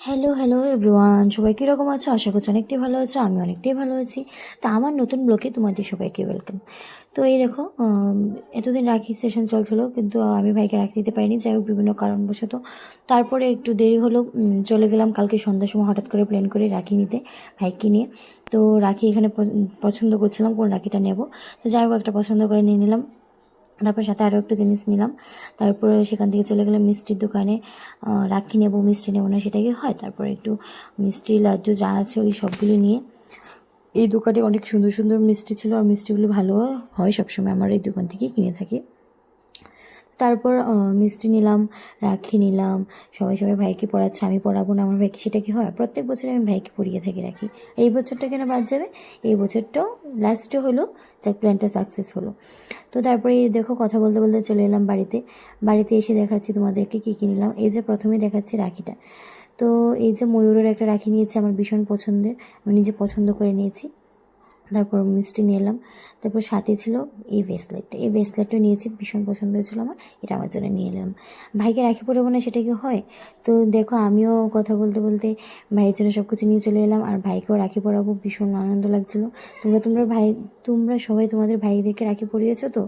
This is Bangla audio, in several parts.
হ্যালো, হ্যালো এভরিওয়ান, সবাই কীরকম আছো? আশা করছি অনেকটাই ভালো আছো। আমি অনেকটাই ভালো আছি। তা আমার নতুন ব্লগে তোমাদের সবাইকে ওয়েলকাম। তো এই দেখো, এতদিন রাখি সেশন চলছিল, কিন্তু আমি ভাইকে রাখি দিতে পারিনি, যাই হোক বিভিন্ন কারণবশত। তারপরে একটু দেরি হলো, চলে গেলাম কালকে সন্ধ্যার সময় হঠাৎ করে প্ল্যান করে রাখি নিতে ভাইকে নিয়ে। তো রাখি এখানে পছন্দ করছিলাম কোন রাখিটা নেব। তো যাই হোক একটা পছন্দ করে নিয়ে নিলাম। তারপর সাথে আরও একটা জিনিস নিলাম। তারপরে সেখান থেকে চলে গেলাম মিষ্টির দোকানে। রাখি নেবো, মিষ্টি নেবো না সেটা কি হয়। তারপরে একটু মিষ্টি লাড্ডু যা আছে ওই সবগুলি নিয়ে, এই দোকানে অনেক সুন্দর সুন্দর মিষ্টি ছিল, আর মিষ্টিগুলো ভালো হয় সবসময়, আমার এই দোকান থেকেই কিনে থাকি। তারপর মিষ্টি নিলাম, রাখি নিলাম। সবাই সবাই ভাইকে পড়াচ্ছে, আমি পড়াবো না আমার ভাইকে, সেটা কি হয়? প্রত্যেক বছর আমি ভাইকে পড়িয়ে থাকি রাখি। এই বছরটা কেন বাদ যাবে? এই বছরটাও লাস্টে হলো, যাক প্ল্যানটা সাকসেস হলো। তো তারপরে এই দেখো কথা বলতে বলতে চলে এলাম বাড়িতে। বাড়িতে এসে দেখাচ্ছি তোমাদেরকে কী কী নিলাম। এই যে প্রথমে দেখাচ্ছি রাখিটা। তো এই যে ময়ূরের একটা রাখি নিয়েছি, আমার ভীষণ পছন্দের, আমি নিজে পছন্দ করে নিয়েছি। তারপর মিষ্টি নিয়ে এলাম। তারপর সাথে ছিল এই ব্রেসলেটটা, এই ব্রেসলেটটা নিয়েছি, ভীষণ পছন্দ হয়েছিল আমার, এটা আমার জন্য নিয়ে এলাম। ভাইকে রাখি পরাবো না সেটা কি হয়? তো দেখো আমিও কথা বলতে বলতে ভাইয়ের জন্য সব কিছু নিয়ে চলে এলাম, আর ভাইকেও রাখি পরাবো, ভীষণ আনন্দ লাগছিলো। তোমরা সবাই তোমাদের ভাইদেরকে রাখি পরিয়েছো তো?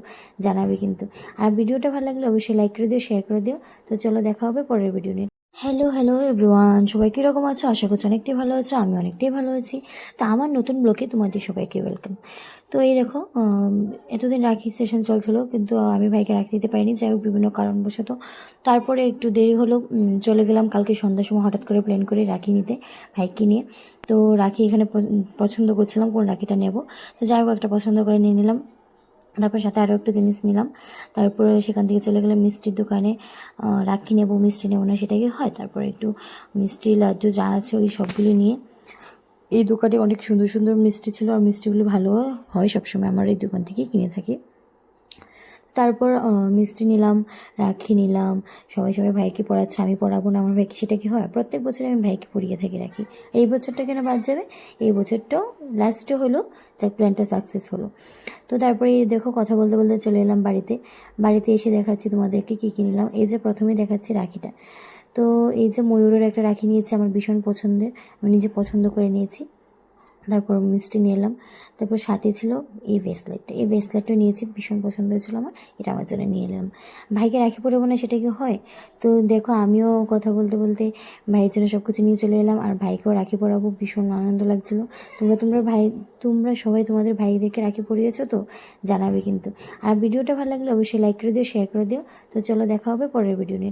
জানাবে কিন্তু। আর ভিডিওটা ভালো লাগলে অবশ্যই লাইক করে দিও, শেয়ার করে দিও। তো চলো দেখা হবে পরের ভিডিও নিয়ে। হ্যালো, হ্যালো এভরিওয়ান, সবাই কীরকম আছো? আশা করছি অনেকটাই ভালো আছো। আমি অনেকটাই ভালো আছি। তা আমার নতুন ব্লগে তোমাদের সবাইকে ওয়েলকাম। তো এই দেখো, এতদিন রাখি সেশন চলছিল, কিন্তু আমি ভাইকে রাখি দিতে পারিনি, যাই হোক বিভিন্ন কারণবশত। তারপরে একটু দেরি হলো, চলে গেলাম কালকে সন্ধ্যার সময় হঠাৎ করে প্ল্যান করে রাখি নিতে ভাইকে নিয়ে। তো রাখি এখানে পছন্দ করছিলাম কোন রাখিটা নেব। তো যাই হোক একটা পছন্দ করে নিয়ে নিলাম। তারপর সাথে আরও একটা জিনিস নিলাম। তারপরে সেখান থেকে চলে গেলাম মিষ্টির দোকানে। রাখি নেবো, মিষ্টি নেবো না সেটা কি হয়। তারপরে একটু মিষ্টি লাড্ডু যা আছে ওই সবগুলি নিয়ে, এই দোকানে অনেক সুন্দর সুন্দর মিষ্টি ছিল, আর মিষ্টিগুলো ভালো হয় সবসময়, আমার এই দোকান থেকেই কিনে থাকি। তারপর মিষ্টি নিলাম, রাখি নিলাম। সবাই সবাই ভাইকে পড়াচ্ছে, আমি পড়াবো না আমার ভাইকে, সেটা কি হয়? প্রত্যেক বছর আমি ভাইকে পড়িয়ে থাকি রাখি। এই বছরটা কেন বাদ যাবে? এই বছরটাও লাস্টে হলো, যাক প্ল্যানটা সাকসেস হলো। তো তারপরে এই দেখো কথা বলতে বলতে চলে এলাম বাড়িতে। বাড়িতে এসে দেখাচ্ছি তোমাদেরকে কী কী নিলাম। এই যে প্রথমে দেখাচ্ছি রাখিটা। তো এই যে ময়ূরের একটা রাখি নিয়েছি, আমার ভীষণ পছন্দের, আমি নিজে পছন্দ করে নিয়েছি। তারপর মিষ্টি নিয়ে এলাম। তারপর সাথে ছিল এই ব্রেসলেটটা, এই ব্রেসলেটটা নিয়েছি, ভীষণ পছন্দ হয়েছিল আমার, এটা আমার জন্য নিয়ে এলাম। ভাইকে রাখি পরাবো না সেটা কি হয়? তো দেখো আমিও কথা বলতে বলতে ভাইয়ের জন্য সব কিছু নিয়ে চলে এলাম, আর ভাইকেও রাখি পরাবো, ভীষণ আনন্দ লাগছিলো। তোমরা সবাই তোমাদের ভাইদেরকে রাখি পরিয়েছো তো? জানাবে কিন্তু। আর ভিডিওটা ভালো লাগলে অবশ্যই লাইক করে দিও, শেয়ার করে দিও। তো চলো দেখা হবে পরের ভিডিও নিয়ে।